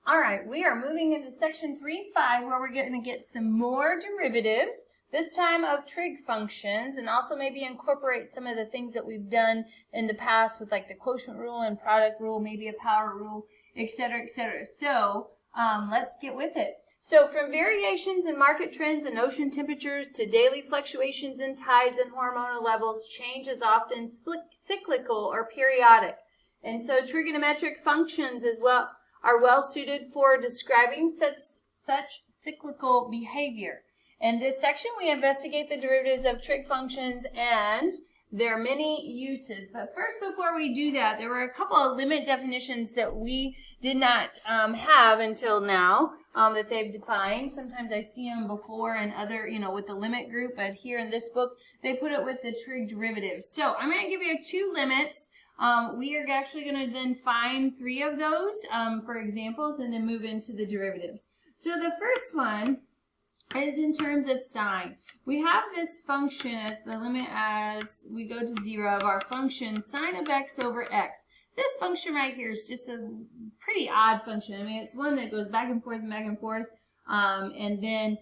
All right, we are moving into section 3.5 where we're going to get some more derivatives, this time of trig functions, and also maybe incorporate some of the things that we've done in the past with like the quotient rule and product rule, maybe a power rule, etc., etc. So let's get with it. So from variations in market trends and ocean temperatures to daily fluctuations in tides and hormonal levels, change is often cyclical or periodic. And so trigonometric functions as well are well suited for describing such cyclical behavior. In this section, we investigate the derivatives of trig functions and their many uses. But first, before we do that, there were a couple of limit definitions that we did not have until now that they've defined. Sometimes I see them before in other, with the limit group, but here in this book, they put it with the trig derivatives. So I'm going to give you 2 limits. We are actually going to then find 3 of those for examples and then move into the derivatives. So the first one is in terms of sign. We have this function as the limit as we go to 0 of our function sine of x over x. This function right here is just a pretty odd function. I mean, it's one that goes back and forth and back and forth, and then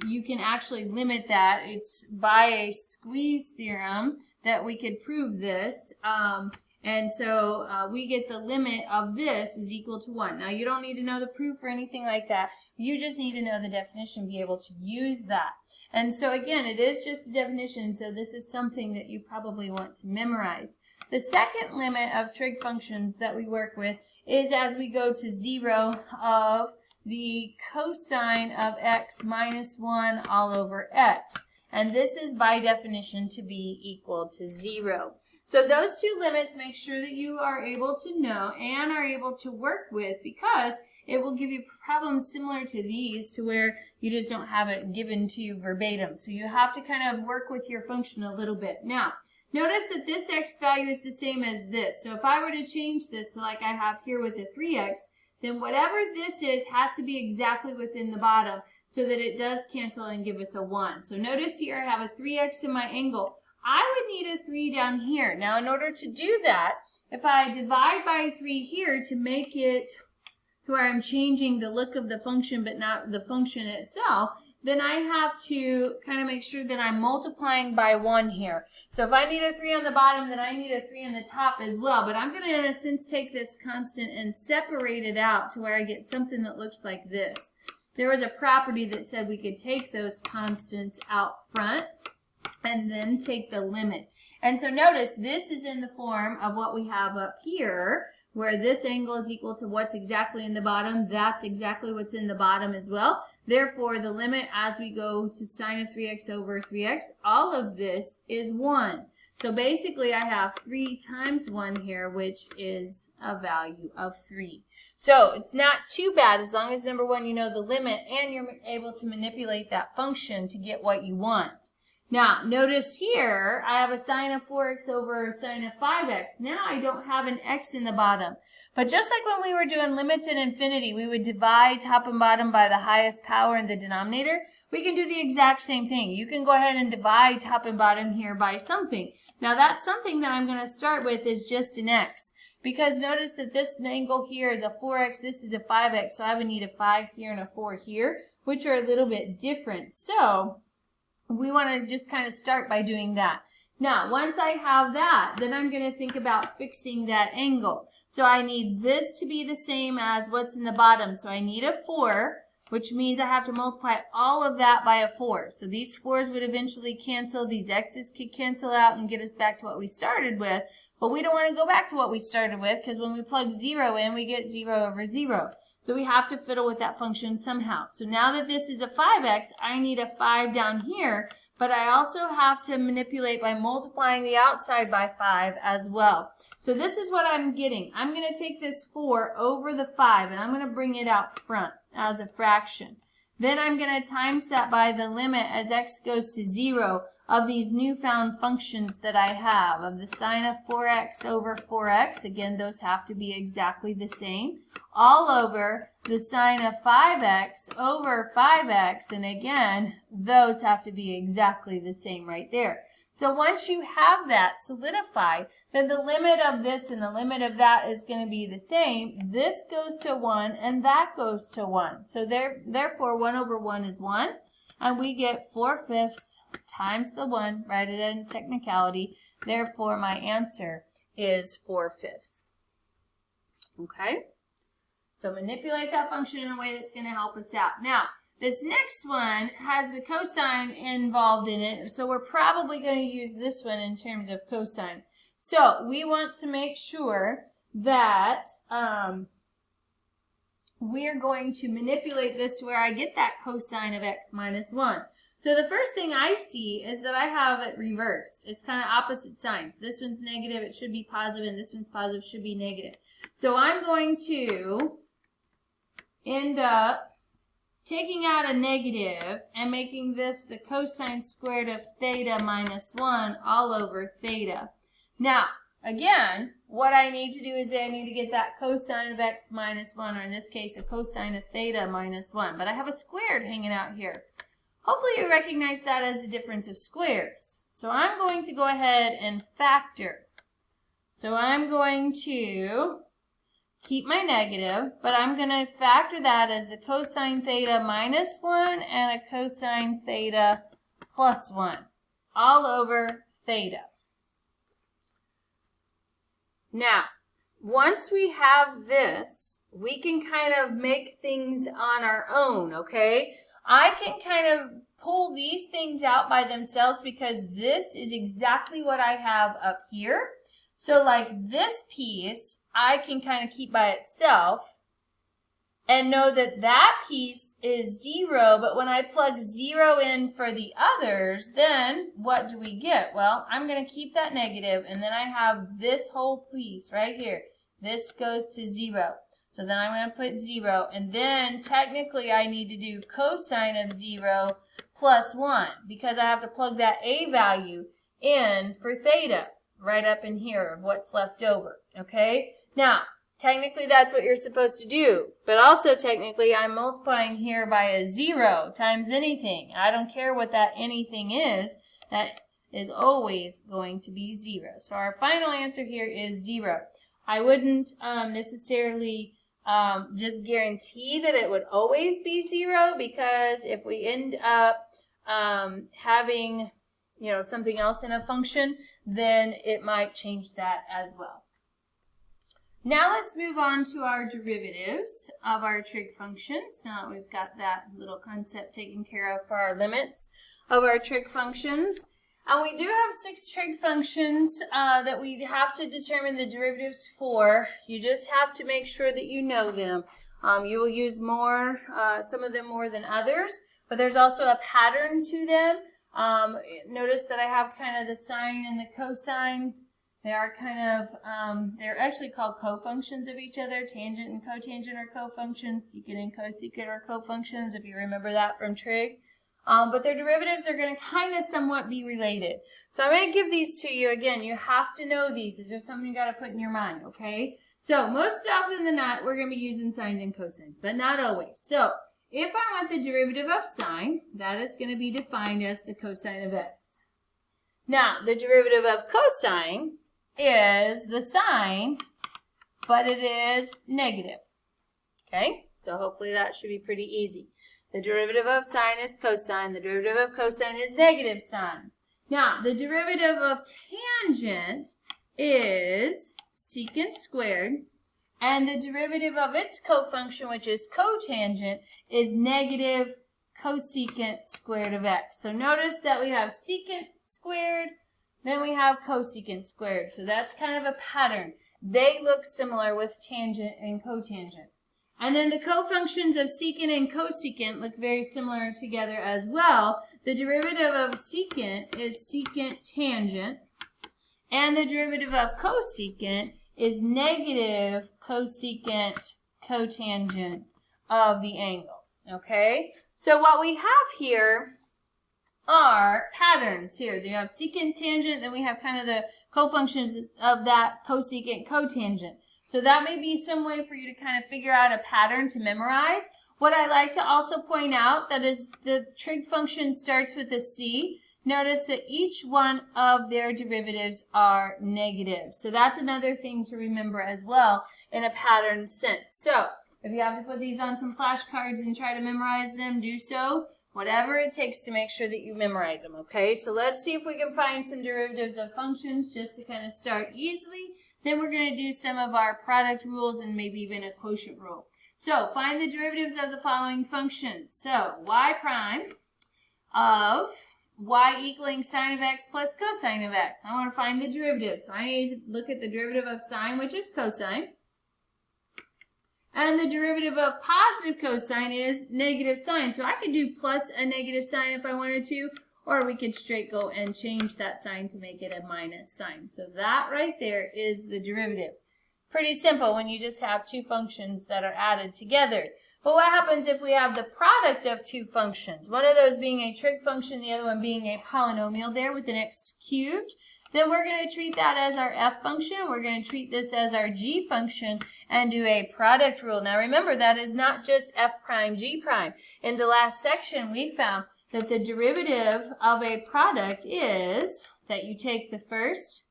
you can actually limit that. It's by a squeeze theorem that we could prove this, and so we get the limit of this is equal to 1. Now, you don't need to know the proof or anything like that. You just need to know the definition, be able to use that. And so, again, it is just a definition, so this is something that you probably want to memorize. The second limit of trig functions that we work with is as we go to 0 of the cosine of x minus 1 all over x. And this is by definition to be equal to 0. So those 2 limits, make sure that you are able to know and are able to work with, because it will give you problems similar to these to where you just don't have it given to you verbatim. So you have to kind of work with your function a little bit. Now, notice that this x value is the same as this. So if I were to change this to like I have here with the 3x, then whatever this is has to be exactly within the bottom so that it does cancel and give us a 1. So notice here I have a 3x in my angle. I would need a 3 down here. Now in order to do that, if I divide by 3 here to make it to where I'm changing the look of the function but not the function itself, then I have to kind of make sure that I'm multiplying by 1 here. So if I need a 3 on the bottom, then I need a 3 on the top as well. But I'm going to, in a sense, take this constant and separate it out to where I get something that looks like this. There was a property that said we could take those constants out front and then take the limit. And so notice this is in the form of what we have up here, where this angle is equal to what's exactly in the bottom. That's exactly what's in the bottom as well. Therefore, the limit as we go to sine of 3x over 3x, all of this is 1. So basically, I have 3 times 1 here, which is a value of 3. So it's not too bad as long as, number 1, you know the limit and you're able to manipulate that function to get what you want. Now, notice here, I have a sine of 4x over a sine of 5x. Now I don't have an x in the bottom. But just like when we were doing limits at infinity, we would divide top and bottom by the highest power in the denominator. We can do the exact same thing. You can go ahead and divide top and bottom here by something. Now that something that I'm going to start with is just an x. Because notice that this angle here is a 4x, this is a 5x, so I would need a 5 here and a 4 here, which are a little bit different. So we want to just kind of start by doing that. Now, once I have that, then I'm going to think about fixing that angle. So I need this to be the same as what's in the bottom. So I need a 4, which means I have to multiply all of that by a 4. So these 4's would eventually cancel. These x's could cancel out and get us back to what we started with. But we don't want to go back to what we started with because when we plug 0 in, we get 0 over 0. So we have to fiddle with that function somehow. So now that this is a 5x, I need a 5 down here, but I also have to manipulate by multiplying the outside by 5 as well. So this is what I'm getting. I'm going to take this 4 over the 5, and I'm going to bring it out front as a fraction. Then I'm going to times that by the limit as x goes to 0 of these newfound functions that I have, of the sine of 4x over 4x, again, those have to be exactly the same, all over the sine of 5x over 5x, and again, those have to be exactly the same right there. So once you have that solidified, then the limit of this and the limit of that is going to be the same. This goes to 1 and that goes to 1. So therefore 1 over 1 is 1. And we get 4/5 times the 1, write it in technicality. Therefore my answer is 4/5. Okay? So manipulate that function in a way that's going to help us out. Now, this next one has the cosine involved in it, so we're probably going to use this one in terms of cosine. So we want to make sure that we're going to manipulate this to where I get that cosine of x minus 1. So the first thing I see is that I have it reversed. It's kind of opposite signs. This one's negative, it should be positive, and this one's positive, should be negative. So I'm going to end up taking out a negative and making this the cosine squared of theta minus 1 all over theta. Now, again, what I need to do is I need to get that cosine of x minus 1, or in this case, a cosine of theta minus 1. But I have a squared hanging out here. Hopefully you recognize that as the difference of squares. So I'm going to go ahead and factor. So I'm going to keep my negative, but I'm going to factor that as a cosine theta minus 1 and a cosine theta plus 1 all over theta. Now, once we have this, we can kind of make things on our own, okay? I can kind of pull these things out by themselves because this is exactly what I have up here. So like this piece, I can kind of keep by itself and know that that piece is 0, but when I plug 0 in for the others, then what do we get? Well, I'm going to keep that negative, and then I have this whole piece right here. This goes to 0. So then I'm going to put 0, and then technically I need to do cosine of 0 plus 1 because I have to plug that a value in for theta right up in here of what's left over, okay? Now, technically that's what you're supposed to do, but also technically I'm multiplying here by a 0 times anything. I don't care what that anything is, that is always going to be 0. So our final answer here is 0. I wouldn't necessarily just guarantee that it would always be 0 because if we end up having something else in a function, then it might change that as well. Now let's move on to our derivatives of our trig functions. Now that we've got that little concept taken care of for our limits of our trig functions. And we do have 6 trig functions that we have to determine the derivatives for. You just have to make sure that you know them. You will use more, some of them more than others, but there's also a pattern to them. Notice that I have kind of the sine and the cosine. They are kind of, they're actually called cofunctions of each other. Tangent and cotangent are cofunctions. Secant and cosecant are cofunctions, if you remember that from trig. But their derivatives are going to kind of somewhat be related. So I'm going to give these to you. Again, you have to know these. These are something you got to put in your mind, okay? So most often than not, we're going to be using sines and cosines, but not always. So if I want the derivative of sine, that is going to be defined as the cosine of x. Now, the derivative of cosine is the sine, but it is negative. Okay? So hopefully that should be pretty easy. The derivative of sine is cosine. The derivative of cosine is negative sine. Now, the derivative of tangent is secant squared, and the derivative of its cofunction, which is cotangent, is negative cosecant squared of x. So notice that we have secant squared, then we have cosecant squared. So that's kind of a pattern. They look similar with tangent and cotangent. And then the cofunctions of secant and cosecant look very similar together as well. The derivative of secant is secant tangent, and the derivative of cosecant is negative cosecant cotangent of the angle. Okay? So what we have here are patterns here. You have secant tangent, then we have kind of the cofunctions of that cosecant cotangent. So that may be some way for you to kind of figure out a pattern to memorize. What I like to also point out that is the trig function starts with a c. notice that each one of their derivatives are negative. So that's another thing to remember as well in a pattern sense. So if you have to put these on some flashcards and try to memorize them, do so. Whatever it takes to make sure that you memorize them, okay? So let's see if we can find some derivatives of functions just to kind of start easily. Then we're going to do some of our product rules and maybe even a quotient rule. So find the derivatives of the following functions. So y prime of y equaling sine of x plus cosine of x. I want to find the derivative. So I need to look at the derivative of sine, which is cosine. And the derivative of positive cosine is negative sine. So I could do plus a negative sign if I wanted to, or we could straight go and change that sign to make it a minus sign. So that right there is the derivative. Pretty simple when you just have two functions that are added together. But what happens if we have the product of two functions? One of those being a trig function, the other one being a polynomial there with an x cubed. Then we're going to treat that as our f function. We're going to treat this as our g function and do a product rule. Now remember, that is not just f prime, g prime. In the last section, we found that the derivative of a product is that you take the first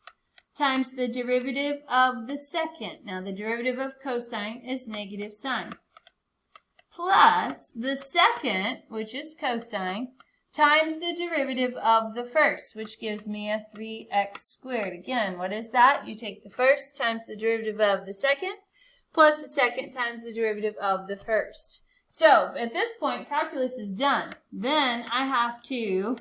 times the derivative of the second. Now the derivative of cosine is negative sine. Plus the second, which is cosine, times the derivative of the first, which gives me a 3x squared. Again, what is that? You take the first times the derivative of the second, plus the second times the derivative of the first. So, at this point, calculus is done. Then I have to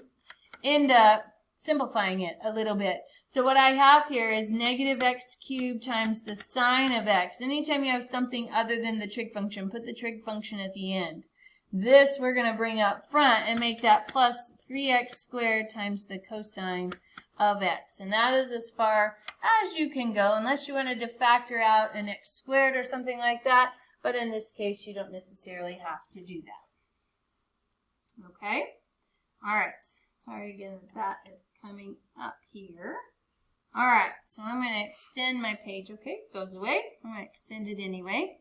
end up simplifying it a little bit. So what I have here is negative x cubed times the sine of x. Anytime you have something other than the trig function, put the trig function at the end. This we're going to bring up front and make that plus 3x squared times the cosine of x. And that is as far as you can go, unless you wanted to factor out an x squared or something like that. But in this case, you don't necessarily have to do that. Okay? All right. Sorry again that is coming up here. All right. So I'm going to extend my page. Okay, it goes away. I'm going to extend it anyway.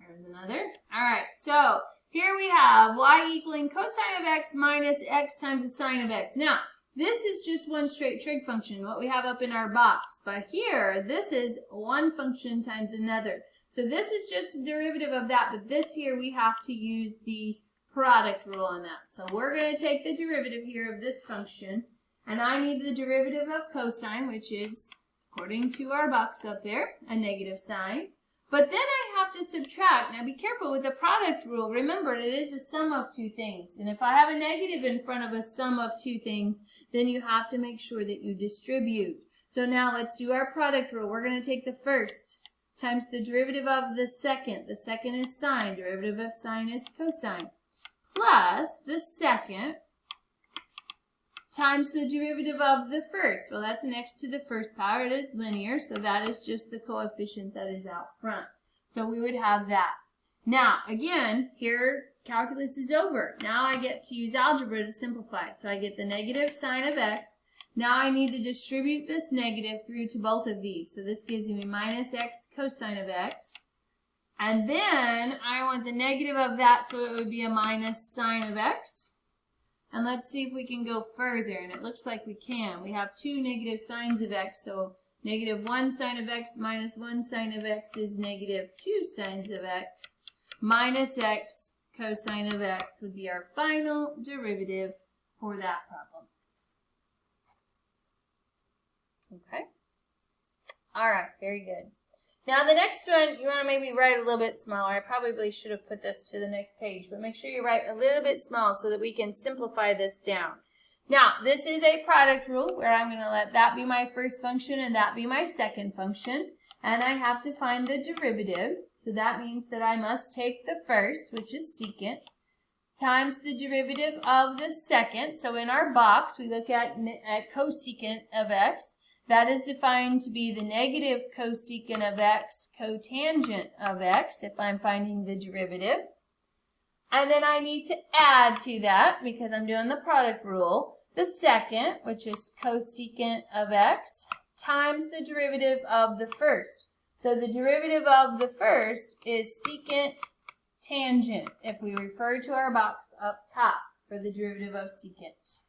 There's another. All right. So here we have y equaling cosine of x minus x times the sine of x. Now, this is just one straight trig function, what we have up in our box. But here, this is one function times another. So this is just a derivative of that, but this here we have to use the product rule on that. So we're going to take the derivative here of this function, and I need the derivative of cosine, which is, according to our box up there, a negative sign. But then I have to subtract. Now be careful with the product rule. Remember, it is a sum of two things. And if I have a negative in front of a sum of two things, then you have to make sure that you distribute. So now let's do our product rule. We're going to take the first times the derivative of the second. The second is sine. Derivative of sine is cosine. Plus the second times the derivative of the first. Well, that's next to the first power. It is linear, so that is just the coefficient that is out front. So we would have that. Now, again, here calculus is over. Now I get to use algebra to simplify. So I get the negative sine of x. Now I need to distribute this negative through to both of these. So this gives me minus x cosine of x. And then I want the negative of that, so it would be a minus sine of x. And let's see if we can go further, and it looks like we can. We have two negative sines of x, so negative 1 sine of x minus 1 sine of x is negative 2 sines of x. Minus x cosine of x would be our final derivative for that problem. Okay? All right, very good. Now the next one, you want to maybe write a little bit smaller. I probably should have put this to the next page, but make sure you write a little bit small so that we can simplify this down. Now, this is a product rule where I'm going to let that be my first function and that be my second function. And I have to find the derivative. So that means that I must take the first, which is secant, times the derivative of the second. So in our box, we look at cosecant of x. That is defined to be the negative cosecant of x cotangent of x, if I'm finding the derivative. And then I need to add to that, because I'm doing the product rule, the second, which is cosecant of x, times the derivative of the first. So the derivative of the first is secant tangent, if we refer to our box up top for the derivative of secant.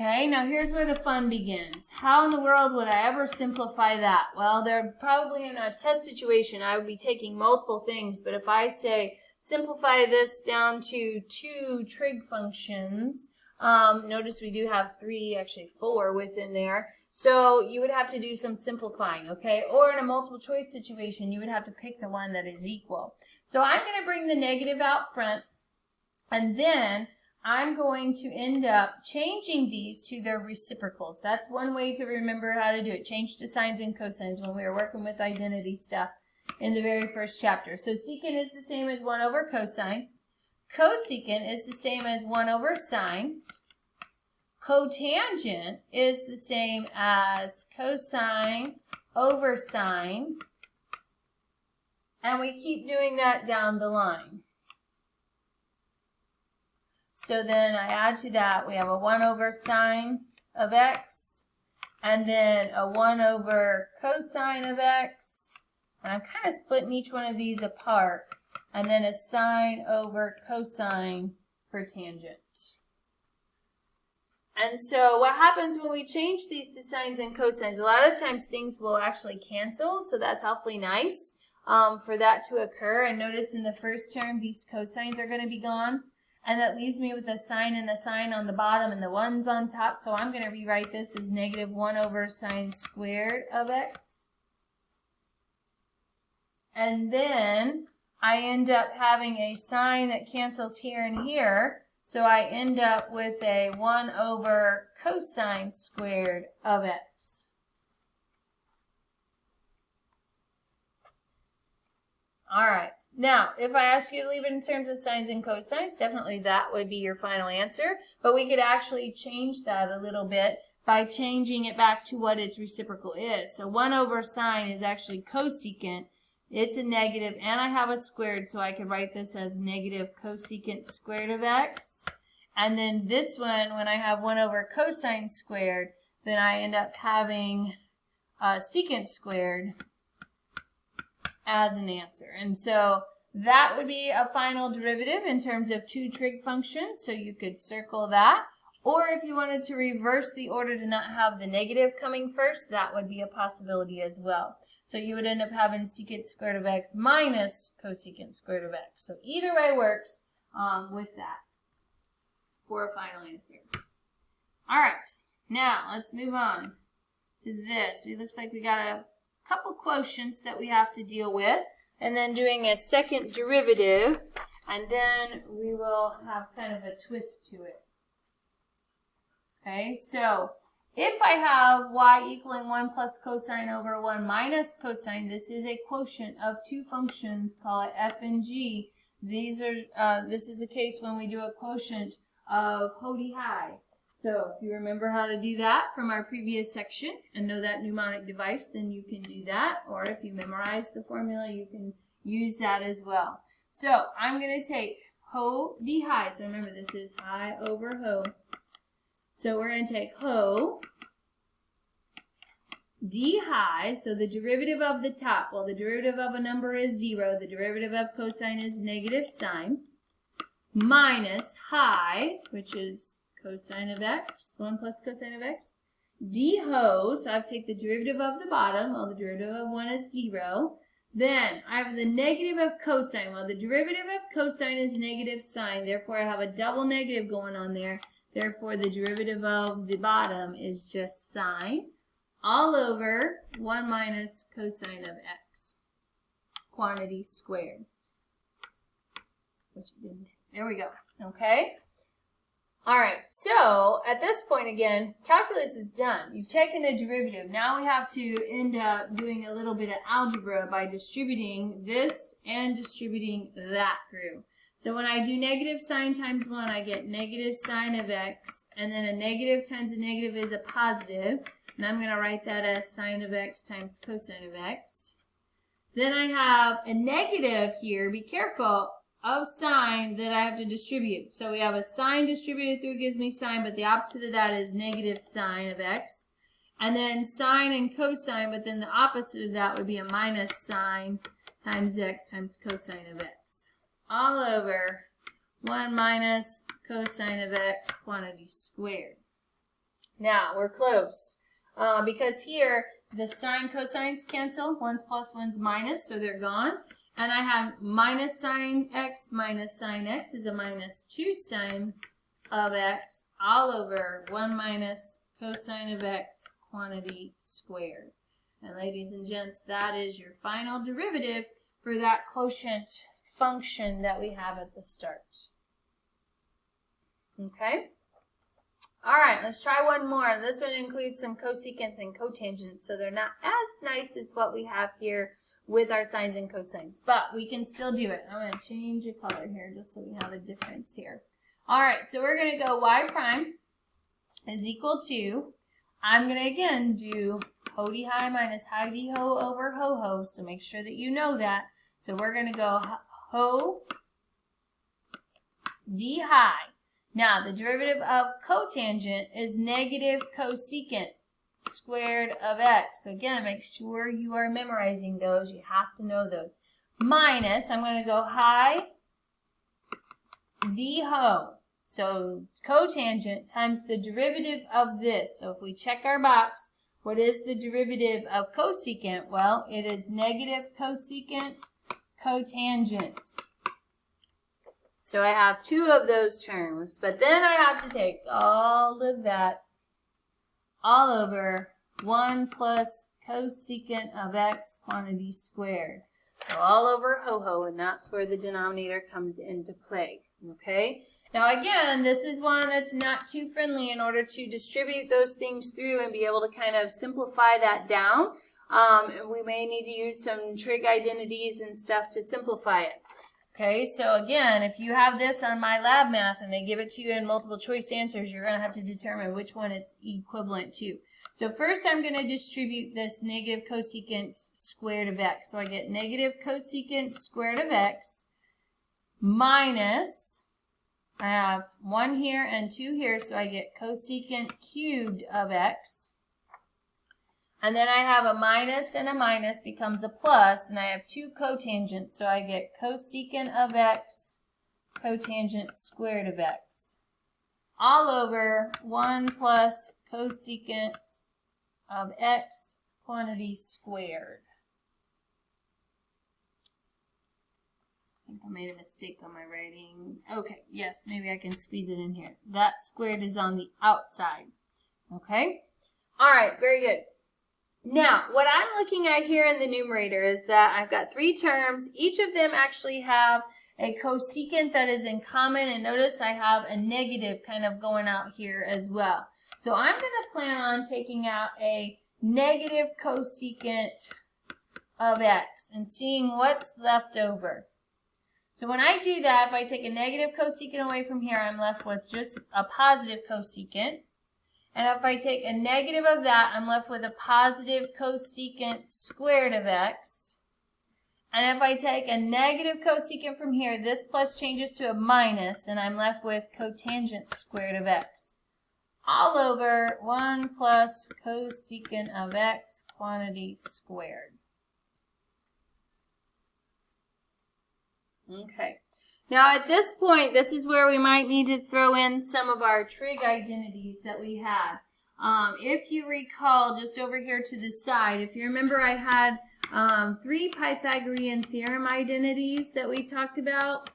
Okay, now here's where the fun begins. How in the world would I ever simplify that? Well, they're probably in a test situation. I would be taking multiple things, but if I say simplify this down to 2 trig functions, notice we do have 3, actually 4 within there. So you would have to do some simplifying, okay? Or in a multiple choice situation, you would have to pick the one that is equal. So I'm going to bring the negative out front, and then I'm going to end up changing these to their reciprocals. That's one way to remember how to do it. Change to sines and cosines when we were working with identity stuff in the very first chapter. So secant is the same as 1 over cosine. Cosecant is the same as 1 over sine. Cotangent is the same as cosine over sine. And we keep doing that down the line. So then I add to that, we have a 1 over sine of x, and then a 1 over cosine of x. And I'm kind of splitting each one of these apart, and then a sine over cosine for tangent. And so what happens when we change these to sines and cosines? A lot of times things will actually cancel, so that's awfully nice for that to occur. And notice in the first term, these cosines are going to be gone. And that leaves me with a sine and a sine on the bottom and the 1's on top. So I'm going to rewrite this as negative 1 over sine squared of x. And then I end up having a sine that cancels here and here. So I end up with a 1 over cosine squared of x. All right. Now, if I ask you to leave it in terms of sines and cosines, definitely that would be your final answer. But we could actually change that a little bit by changing it back to what its reciprocal is. So 1 over sine is actually cosecant. It's a negative, and I have a squared, so I could write this as negative cosecant squared of x. And then this one, when I have 1 over cosine squared, then I end up having secant squared as an answer. And so that would be a final derivative in terms of 2 trig functions, so you could circle that. Or if you wanted to reverse the order to not have the negative coming first, that would be a possibility as well. So you would end up having secant squared of x minus cosecant squared of x. So either way works with that for a final answer. All right, now let's move on to this. It looks like we got a couple quotients that we have to deal with, and then doing a second derivative, and then we will have kind of a twist to it. Okay, so if I have y equaling 1 plus cosine over 1 minus cosine, this is a quotient of 2 functions, call it f and g. These are this is the case when we do a quotient of Hody-High. So if you remember how to do that from our previous section and know that mnemonic device, then you can do that. Or if you memorize the formula, you can use that as well. So I'm going to take Hody-High. So remember, this is high over ho. So we're going to take ho d-high, so the derivative of the top. Well, the derivative of a number is 0. The derivative of cosine is negative sine, minus high, which is cosine of x, 1 plus cosine of x, d-ho, so I have to take the derivative of the bottom. Well, the derivative of 1 is 0. Then I have the negative of cosine. Well, the derivative of cosine is negative sine, therefore I have a double negative going on there. Therefore, the derivative of the bottom is just sine, all over 1 minus cosine of x, quantity squared. Which didn't. There we go. Okay? All right, so at this point again, calculus is done. You've taken the derivative. Now we have to end up doing a little bit of algebra by distributing this and distributing that through. So when I do negative sine times 1, I get negative sine of x, and then a negative times a negative is a positive, and I'm going to write that as sine of x times cosine of x. Then I have a negative here, be careful, of sine that I have to distribute. So we have a sine distributed through gives me sine, but the opposite of that is negative sine of x. And then sine and cosine, but then the opposite of that would be a minus sine times x times cosine of x. All over 1 minus cosine of x quantity squared. Now, we're close. Because here, the sine cosines cancel. One's plus, one's minus, so they're gone. And I have minus sine x is a minus 2 sine of x all over 1 minus cosine of x quantity squared. And ladies and gents, that is your final derivative for that quotient function that we have at the start. Okay? All right, let's try one more. This one includes some cosecants and cotangents, so they're not as nice as what we have here with our sines and cosines, but we can still do it. I'm going to change the color here just so we have a difference here. All right, so we're going to go y prime is equal to, I'm going to again do ho d high minus high d ho over ho ho, so make sure that you know that. So we're going to go ho d high. Now, the derivative of cotangent is negative cosecant squared of x. So again, make sure you are memorizing those. You have to know those. Minus, I'm going to go high d ho. So cotangent times the derivative of this. So if we check our box, what is the derivative of cosecant? Well, it is negative cosecant cotangent. So I have two of those terms, but then I have to take all of that all over 1 plus cosecant of x quantity squared. So all over ho-ho, and that's where the denominator comes into play, okay? Now again, this is one that's not too friendly in order to distribute those things through and be able to kind of simplify that down. We may need to use some trig identities and stuff to simplify it. Okay, so again, if you have this on My Lab Math and they give it to you in multiple choice answers, you're going to have to determine which one it's equivalent to. So first I'm going to distribute this negative cosecant squared of x. So I get negative cosecant squared of x minus, I have 1 here and 2 here, so I get cosecant cubed of x. And then I have a minus and a minus becomes a plus, and I have 2 cotangents, so I get cosecant of x, cotangent squared of x. All over 1 plus cosecant of x quantity squared. I think I made a mistake on my writing. Okay, yes, maybe I can squeeze it in here. That squared is on the outside. Okay? All right, very good. Now, what I'm looking at here in the numerator is that I've got 3 terms. Each of them actually have a cosecant that is in common, and notice I have a negative kind of going out here as well. So I'm going to plan on taking out a negative cosecant of x and seeing what's left over. So when I do that, if I take a negative cosecant away from here, I'm left with just a positive cosecant. And if I take a negative of that, I'm left with a positive cosecant squared of x. And if I take a negative cosecant from here, this plus changes to a minus, and I'm left with cotangent squared of x. All over 1 plus cosecant of x quantity squared. Okay. Now at this point, this is where we might need to throw in some of our trig identities that we had. If you recall, just over here to the side, if you remember I had 3 Pythagorean theorem identities that we talked about.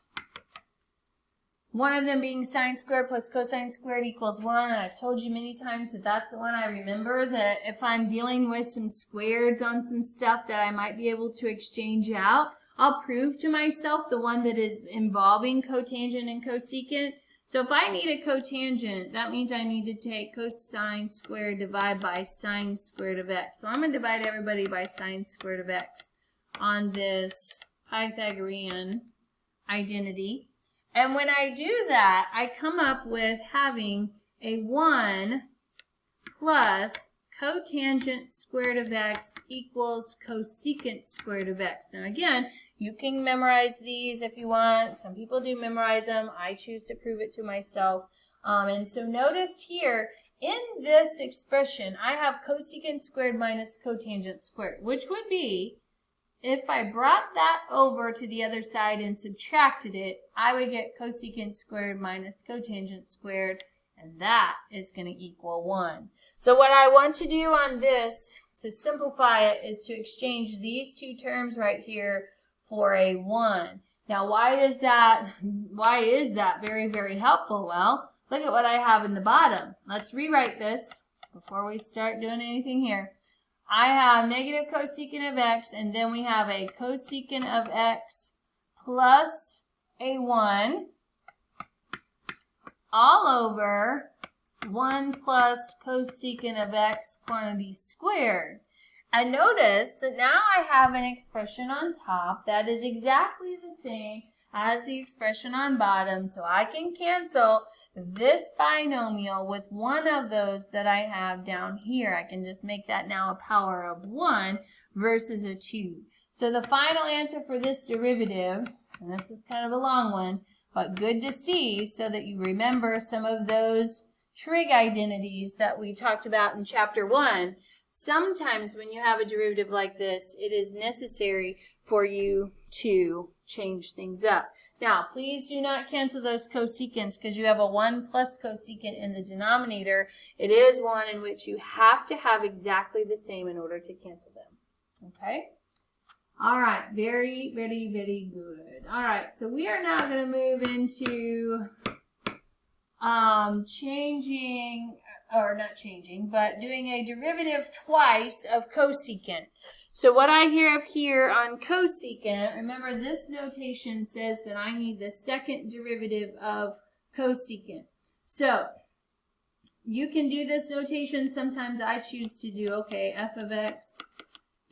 One of them being sine squared plus cosine squared equals 1. And I've told you many times that that's the one I remember, that if I'm dealing with some squareds on some stuff that I might be able to exchange out, I'll prove to myself the one that is involving cotangent and cosecant. So if I need a cotangent, that means I need to take cosine squared divided by sine squared of x. So I'm going to divide everybody by sine squared of x on this Pythagorean identity. And when I do that, I come up with having a 1 plus cotangent squared of x equals cosecant squared of x. Now again, you can memorize these if you want. Some people do memorize them. I choose to prove it to myself. And so notice here, in this expression, I have cosecant squared minus cotangent squared, which would be, if I brought that over to the other side and subtracted it, I would get cosecant squared minus cotangent squared and that is going to equal 1. So what I want to do on this, to simplify it, is to exchange these two terms right here for a 1. Now, why is that very, very helpful? Well, look at what I have in the bottom. Let's rewrite this before we start doing anything here. I have negative cosecant of x, and then we have a cosecant of x plus a 1 all over 1 plus cosecant of x quantity squared. And notice that now I have an expression on top that is exactly the same as the expression on bottom, so I can cancel this binomial with one of those that I have down here. I can just make that now a power of 1 versus a 2. So the final answer for this derivative, and this is kind of a long one, but good to see so that you remember some of those trig identities that we talked about in chapter 1. Sometimes when you have a derivative like this, it is necessary for you to change things up. Now, please do not cancel those cosecants because you have a 1 plus cosecant in the denominator. It is one in which you have to have exactly the same in order to cancel them. Okay? All right. Very, very, very good. All right. So we are now going to move into doing a derivative twice of cosecant. So what I have here on cosecant, remember this notation says that I need the second derivative of cosecant. So you can do this notation. Sometimes I choose to do, okay, f of x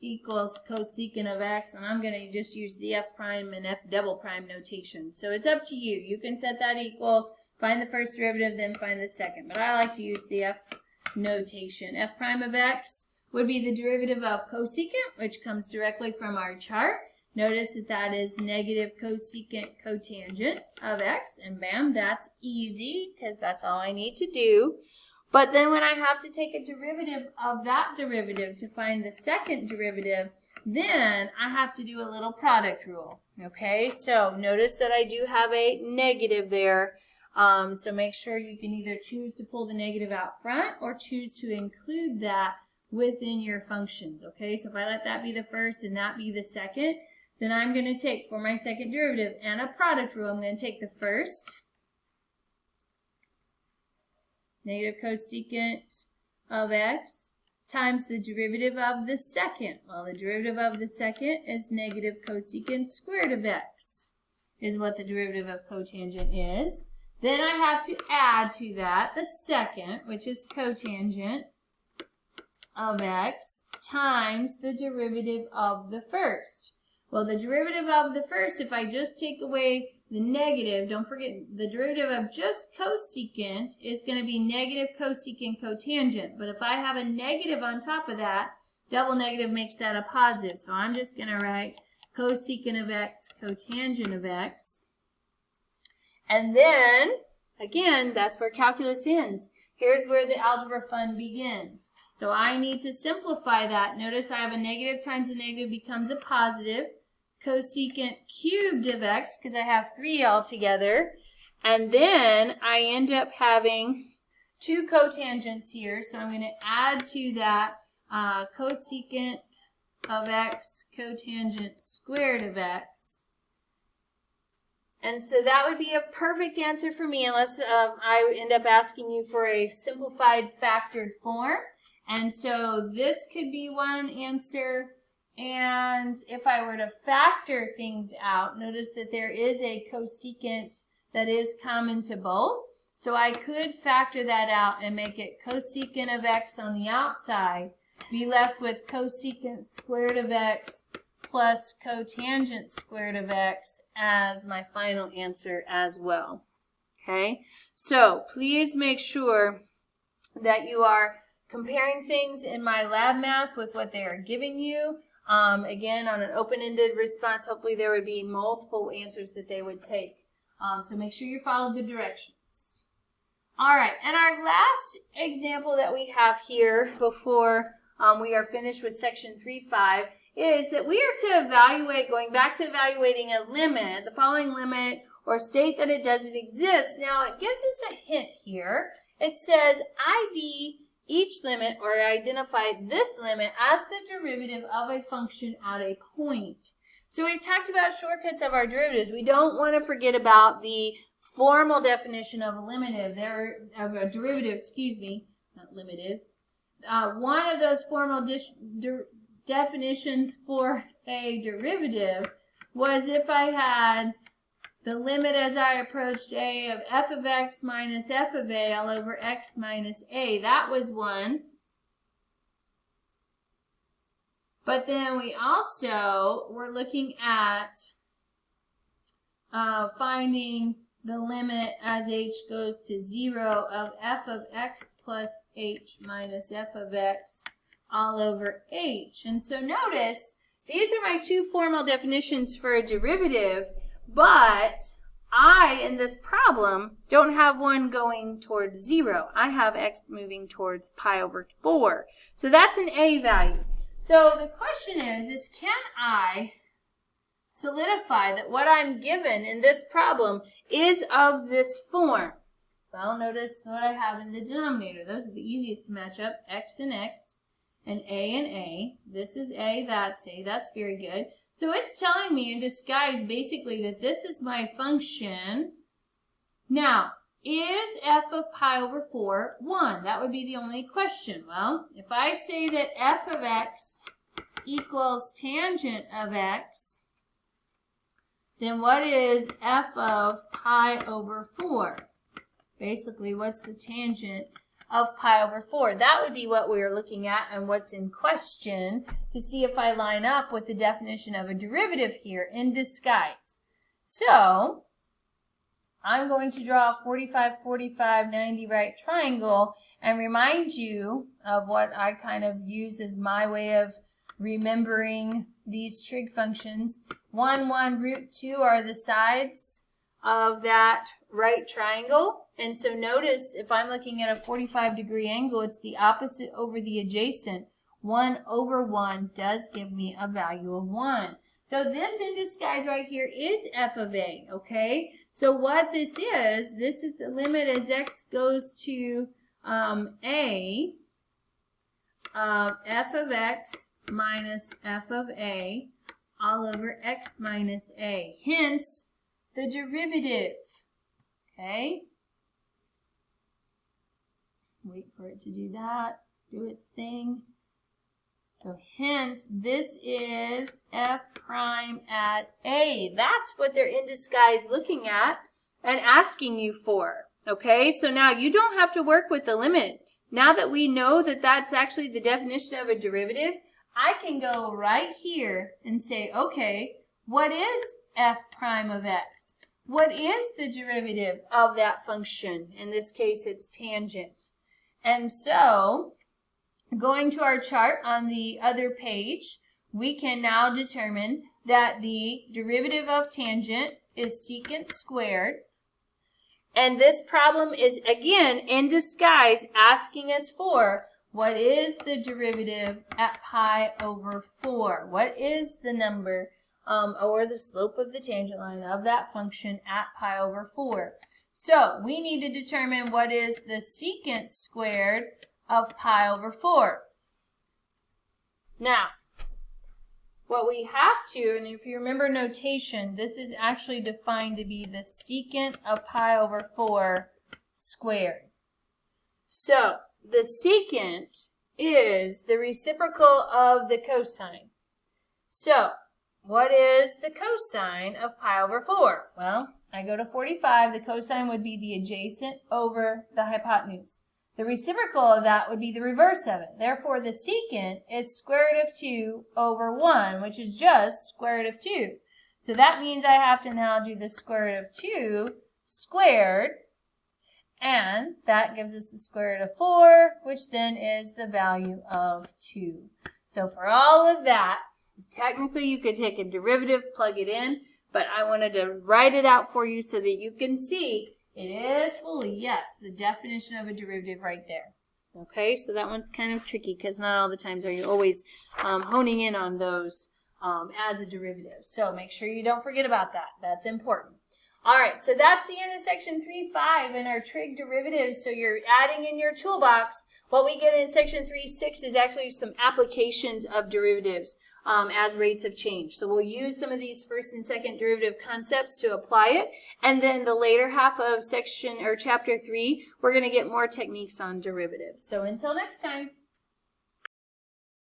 equals cosecant of x, and I'm going to just use the f prime and f double prime notation. So it's up to you. You can set that equal, find the first derivative, then find the second. But I like to use the f notation. F prime of x would be the derivative of cosecant, which comes directly from our chart. Notice that that is negative cosecant cotangent of x, and bam, that's easy because that's all I need to do. But then when I have to take a derivative of that derivative to find the second derivative, then I have to do a little product rule. Okay, so notice that I do have a negative there. So make sure you can either choose to pull the negative out front or choose to include that within your functions. Okay, so if I let that be the first and that be the second, then I'm going to take, for my second derivative and a product rule, I'm going to take the first, negative cosecant of x, times the derivative of the second. Well, the derivative of the second is negative cosecant squared of x, is what the derivative of cotangent is. Then I have to add to that the second, which is cotangent of x, times the derivative of the first. Well, the derivative of the first, if I just take away the negative, don't forget the derivative of just cosecant is going to be negative cosecant cotangent. But if I have a negative on top of that, double negative makes that a positive. So I'm just going to write cosecant of x, cotangent of x. And then, again, that's where calculus ends. Here's where the algebra fun begins. So I need to simplify that. Notice I have a negative times a negative becomes a positive. Cosecant cubed of x, because I have 3 altogether. And then I end up having 2 cotangents here. So I'm going to add to that cosecant of x, cotangent squared of x. And so that would be a perfect answer for me unless I end up asking you for a simplified factored form. And so this could be one answer. And if I were to factor things out, notice that there is a cosecant that is common to both. So I could factor that out and make it cosecant of x on the outside, be left with cosecant squared of x plus cotangent squared of x as my final answer as well. Okay, so please make sure that you are comparing things in my lab math with what they are giving you. Again, on an open-ended response, hopefully there would be multiple answers that they would take. So make sure you follow the directions. All right, and our last example that we have here before we are finished with section 3.5 is that we are to evaluate, going back to evaluating a limit, the following limit, or state that it doesn't exist. Now, it gives us a hint here. it says ID each limit, or identify this limit as the derivative of a function at a point. So we've talked about shortcuts of our derivatives. We don't want to forget about the formal definition of a derivative, excuse me, not limited. One of those formal definitions for a derivative was if I had the limit as I approached a of f of x minus f of a all over x minus a. That was one. But then we also were looking at finding the limit as h goes to 0 of f of x plus h minus f of x all over h. And so notice, these are my two formal definitions for a derivative, but I, in this problem, don't have one going towards 0. I have x moving towards pi over 4. So that's an a value. So the question is can I solidify that what I'm given in this problem is of this form? Well, notice what I have in the denominator. Those are the easiest to match up, x and x, and a and a. This is a, that's a. That's very good. So it's telling me in disguise basically that this is my function. Now, is f of pi over 4 1? That would be the only question. Well, if I say that f of x equals tangent of x, then what is f of pi over 4? Basically, what's the tangent of pi over 4? That would be what we're looking at and what's in question to see if I line up with the definition of a derivative here in disguise. So, I'm going to draw a 45, 45, 90 right triangle and remind you of what I kind of use as my way of remembering these trig functions. 1, 1, root 2 are the sides of that right triangle. And so notice if I'm looking at a 45-degree angle, it's the opposite over the adjacent. 1 over 1 does give me a value of 1. So this in disguise right here is f of a, okay? So what this is the limit as x goes to a of f of x minus f of a all over x minus a. Hence, the derivative, okay? Wait for it to do that, do its thing. So hence, this is f prime at a. That's what they're in disguise looking at and asking you for, okay? So now you don't have to work with the limit. Now that we know that that's actually the definition of a derivative, I can go right here and say, okay, what is f prime of x? What is the derivative of that function? In this case, it's tangent. And so, going to our chart on the other page, we can now determine that the derivative of tangent is secant squared. And this problem is, again, in disguise, asking us for what is the derivative at pi over 4? What is the number or the slope of the tangent line of that function at pi over 4? So we need to determine what is the secant squared of pi over 4. Now, what we have to, and if you remember notation, this is actually defined to be the secant of pi over 4 squared. So, the secant is the reciprocal of the cosine. So, what is the cosine of pi over 4? Well, I go to 45, the cosine would be the adjacent over the hypotenuse. The reciprocal of that would be the reverse of it. Therefore, the secant is square root of 2 over 1, which is just square root of 2. So that means I have to now do the square root of 2 squared, and that gives us the square root of 4, which then is the value of 2. So for all of that, technically you could take a derivative, plug it in, but I wanted to write it out for you so that you can see it is fully, yes, the definition of a derivative right there. Okay, so that one's kind of tricky because not all the times are you always honing in on those as a derivative. So make sure you don't forget about that. That's important. All right, so that's the end of section 3.5 in our trig derivatives. So you're adding in your toolbox. What we get in section 3.6 is actually some applications of derivatives as rates of change. So we'll use some of these first and second derivative concepts to apply it. And then the later half of section or chapter 3, we're going to get more techniques on derivatives. So until next time.